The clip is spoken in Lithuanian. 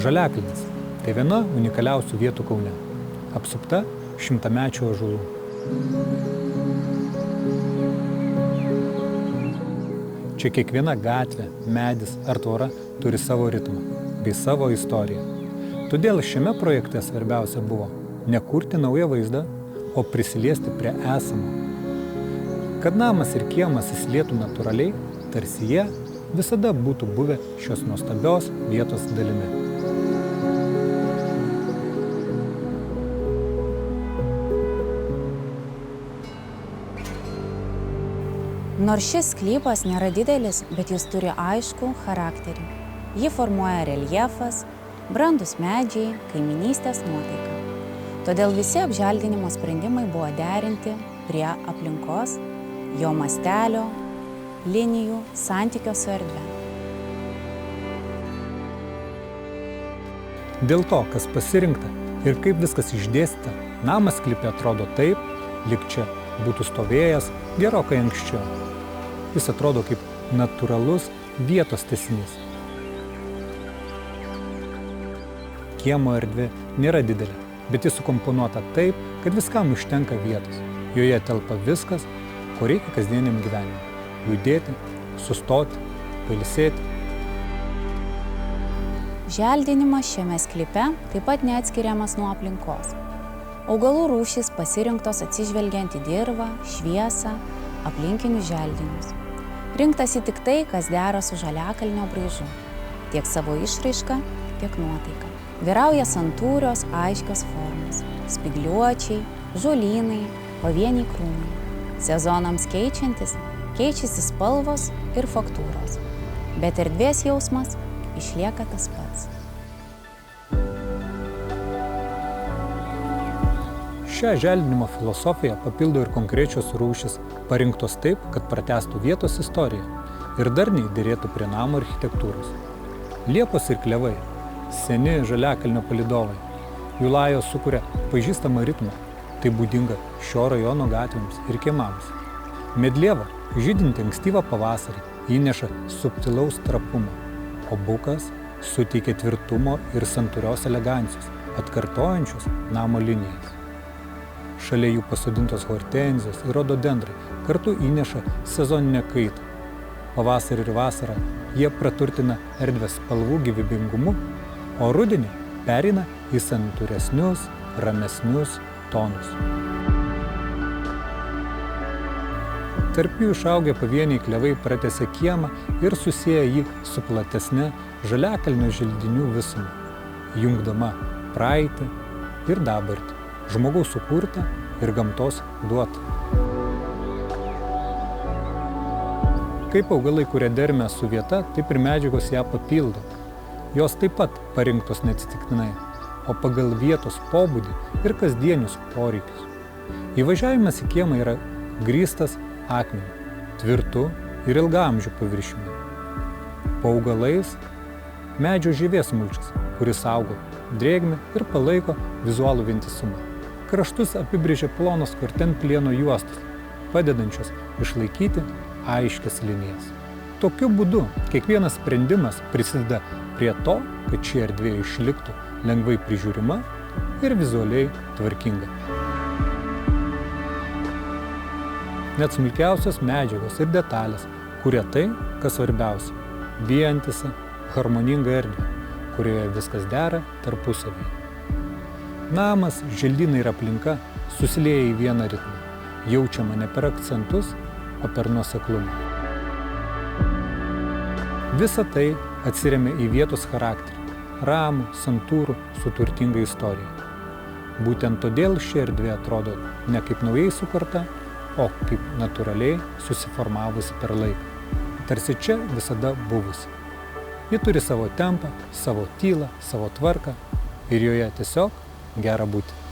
Žaliakalnis – tai viena unikaliausių vietų Kaune, apsupta šimtamečių ąžuolų. Čia kiekviena gatvė, medis ar tvora turi savo ritmą bei savo istoriją. Todėl šiame projekte svarbiausia buvo ne kurti naują vaizdą, o prisiliesti prie esamo. Kad namas ir kiemas įsilietų natūraliai, tarsi jie visada būtų buvę šios nuostabios vietos dalimi. Nors šis sklypas nėra didelis, bet jis turi aiškų charakterį. Jį formuoja reljefas, brandūs medžiai, kaiminystės nuotaika. Todėl visi apželdinimo sprendimai buvo derinti prie aplinkos, jo mastelio, linijų, santykio su erdve. Dėl to, kas pasirinkta ir kaip viskas išdėstyta, namas sklype atrodo taip, lyg čia būtų stovėjęs gerokai anksčiau. Jis atrodo kaip natūralus vietos tęsinys. Kiemo erdvė nėra didelė, bet jis sukomponuota taip, kad viskam užtenka vietos. Joje telpa viskas, ko reikia kasdieniam gyvenimui. Judėti, sustoti, pailsėti. Želdinimas šiame sklype taip pat neatskiriamas nuo aplinkos. Augalų rūšys pasirinktos atsižvelgiant į dirvą, šviesą, aplinkinius želdinius. Rinktasi tik tai, kas dera su Žaliakalnio braižu, tiek savo išraiška, tiek nuotaika. Vyrauja santūrios, aiškios formos, spygliuočiai, žolynai, pavieniai krūmai. Sezonams keičiantis, keičiasi spalvos ir faktūros, bet erdvės jausmas išlieka tas pats. Šią želdinimo filosofiją papildo ir konkrečios rūšys, parinktos taip, kad pratęstų vietos istoriją ir darniai derėtų prie namo architektūros. Liepos ir klevai – seni Žaliakalnio palydovai. Jų lajos sukuria pažįstamą ritmą, tai būdinga šio rajono gatvėms ir kiemams. Medlieva, žydinti ankstyvą pavasarį, įneša subtilaus trapumo, o bukas suteikia tvirtumo ir santūrios elegancijos, atkartojančios namo linijas. Šalia jų pasodintos hortenzijos ir rododendrai kartu įneša sezoninę kaitą. Pavasarį ir vasarą jie praturtina erdvės spalvų gyvybingumu, o rudenį pereina į santūresnius, ramesnius tonus. Tarp jų išaugę pavieniai klevai pratęsia kiemą ir susieja jį su platesne Žaliakalnio želdinių visuma, jungdama praeitį ir dabartį, žmogaus sukurtą ir gamtos duotą. Kaip augalai kuria dermę su vieta, taip ir medžiagos ją papildo. Jos taip pat parinktos neatsitiktinai, o pagal vietos pobūdį ir kasdienius poreikius. Įvažiavimas į kiemą yra grįstas akmeniu, tvirtu ir ilgaamžiu paviršiumi. Po augalais medžio žievės mulčias, kuris augo drėgmę ir palaiko vizualų vientisumą. Kraštus apibrėžia plonos korten plieno juostos, padedančios išlaikyti aiškias linijas. Tokiu būdu kiekvienas sprendimas prisideda prie to, kad ši erdvė išliktų lengvai prižiūrima ir vizualiai tvarkinga. Net smulkiausios medžiagos ir detalės kuria tai, kas svarbiausia – vientisą, harmoningą erdvę, kurioje viskas dera tarpusavyje. Namas, želdynai ir aplinka susilieja į vieną ritmą, jaučiama ne per akcentus, o per nuoseklumą. Visa tai atsiremia į vietos charakterį, ramų, santūrų, su turtinga istorija. Būtent todėl ši erdvė atrodo ne kaip naujai sukurta, o kaip natūraliai susiformavusi per laiką. Tarsi čia visada buvusi. Ji turi savo tempą, savo tylą, savo tvarką ir joje tiesiog gera būti.